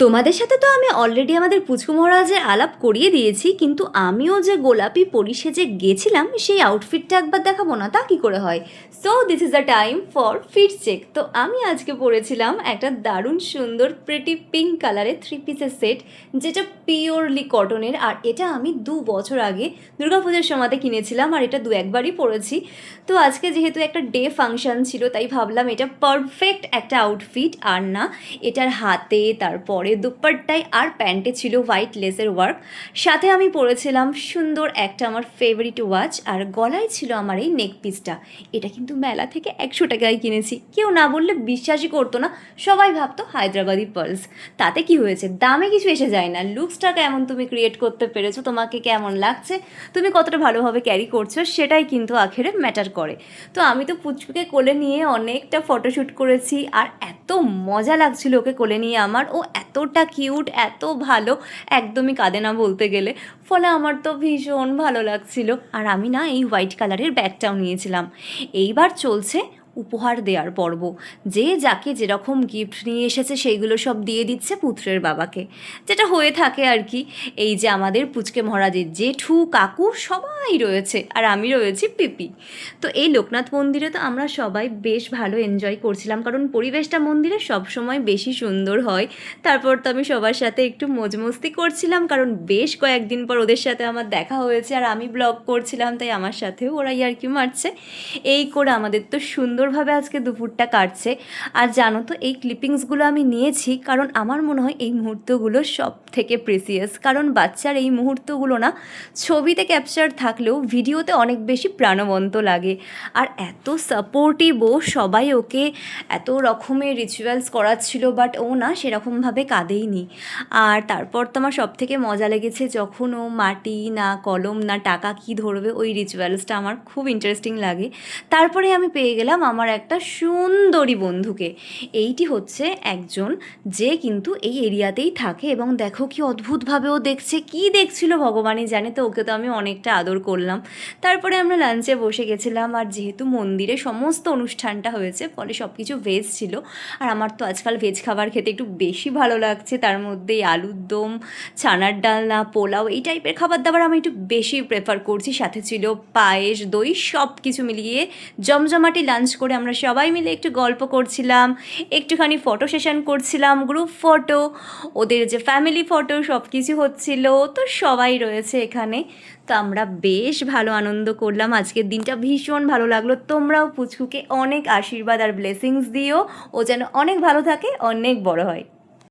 তোমাদের সাথে তো আমি অলরেডি আমাদের পুচকু মহারাজের আলাপ করিয়ে দিয়েছি, কিন্তু আমিও যে গোলাপি পরি সেজে গেছিলাম সেই আউটফিটটা একবার দেখাবো না? তা কী করে হয়? So this is the time for fit check. তো আমি আজকে পরেছিলাম একটা দারুণ সুন্দর প্রিটি পিঙ্ক কালারের 3 পিসের সেট, যেটা পিওরলি কটনের। আর এটা আমি 2 বছর আগে দুর্গাপুজোর সময়তে কিনেছিলাম, আর এটা 2-1বারই পরেছি। তো আজকে যেহেতু একটা ডে ফাংশন ছিল, তাই ভাবলাম এটা পারফেক্ট একটা আউটফিট। আর না, এটার হাতে, তারপরে দুপাট্টায় আর প্যান্টে ছিল হোয়াইট লেসের ওয়ার্ক। সাথে আমি পরেছিলাম সুন্দর একটা আমার ফেভারিট ওয়াচ, আর গলায় ছিল আমার এই নেক পিসটা। এটা কিন্তু মেলা থেকে 100 টাকায় কিনেছি। কেউ না বললে বিশ্বাসই করতো না, সবাই ভাবতো হায়দ্রাবাদি পার্লস। তাতে কি হয়েছে, দামে কিছু এসে যায় না। লুকসটা কেমন তুমি ক্রিয়েট করতে পেরেছো, তোমাকে কেমন লাগছে, তুমি কতটা ভালোভাবে ক্যারি করছো, সেটাই কিন্তু আখেরে ম্যাটার করে। তো আমি তো পুচকুকে কোলে নিয়ে অনেকটা ফটোশ্যুট করেছি, আর এত মজা লাগছিল ওকে কোলে নিয়ে আমার। ও এতটা কিউট, এত ভালো, একদমই কাঁদে না বলতে গেলে। ফলে আমার তো ভীষণ ভালো লাগছিল। আর আমি না এই হোয়াইট কালারের ব্যাগটাও নিয়েছিলাম। এইবার চলছে উপহার দেওয়ার পর্ব। যে যাকে যেরকম গিফট নিয়ে এসেছে সেইগুলো সব দিয়ে দিচ্ছে পুত্রের বাবাকে, যেটা হয়ে থাকে আর কি। এই যে আমাদের পুচকে মহারাজের জেঠু কাকু সবাই রয়েছে, আর আমি রয়েছি পিপি। তো এই লোকনাথ মন্দিরে তো আমরা সবাই বেশ ভালো এনজয় করছিলাম, কারণ পরিবেশটা মন্দিরে সবসময় বেশি সুন্দর হয়। তারপর তো আমি সবার সাথে একটু মজমস্তি করছিলাম, কারণ বেশ কয়েকদিন পর ওদের সাথে আমার দেখা হয়েছে, আর আমি ব্লগ করছিলাম, তাই আমার সাথেও ওরা ইয়ার্কি মারছে। এই করে আমাদের তো সুন্দরভাবে আজকে দুপুরটা কাটছে। আর জানো তো, এই ক্লিপিংসগুলো আমি নিয়েছি কারণ আমার মনে হয় এই মুহূর্তগুলো সব থেকে প্রেসিয়াস। কারণ বাচ্চার এই মুহূর্তগুলো না ছবিতে ক্যাপচার থাকলেও ভিডিওতে অনেক বেশি প্রাণবন্ত লাগে। আর এত সাপোর্টিভও, সবাই ওকে এত রকমের রিচুয়ালস করাচ্ছিল, বাট ও না সেরকমভাবে কাঁদেইনি। আর তারপর তো আমার সবথেকে মজা লেগেছে যখন ও মাটি না কলম না টাকা কী ধরবে, ওই রিচুয়ালসটা আমার খুব ইন্টারেস্টিং লাগে। তারপরে আমি পেয়ে গেলাম আমার একটা সুন্দরী বন্ধুকে। এইটি হচ্ছে একজন যে কিন্তু এই এরিয়াতেই থাকে, এবং দেখো কি অদ্ভুতভাবে ও দেখছে, কি দেখছিল ভগবানই জানে। তো ওকে তো আমি অনেকটা আদর করলাম। তারপরে আমরা লাঞ্চে বসে গেছিলাম, আর যেহেতু মন্দিরে সমস্ত অনুষ্ঠানটা হয়েছে, ফলে সব কিছু ভেজ ছিল। আর আমার তো আজকাল ভেজ খাবার খেতে একটু বেশি ভালো লাগছে। তার মধ্যে আলুর দম, ছানার ডালনা, পোলাও, এই টাইপের খাবার দাবার আমি একটু বেশি প্রেফার করছি। সাথে ছিল পায়েস, দই, সব কিছু মিলিয়ে জমজমাটি লাঞ্চ করে আমরা সবাই মিলে একটু গল্প করছিলাম, একটুখানি ফটো সেশন করছিলাম, গ্রুপ ফটো, ওদের যে ফ্যামিলি ফটো, সব কিছু হচ্ছিল। তো সবাই রয়েছে এখানে। তো আমরা বেশ ভালো আনন্দ করলাম। আজকের দিনটা ভীষণ ভালো লাগলো। তোমরাও পুচকুকে অনেক আশীর্বাদ আর ব্লেসিংস দিও, ও যেন অনেক ভালো থাকে, অনেক বড় হয়।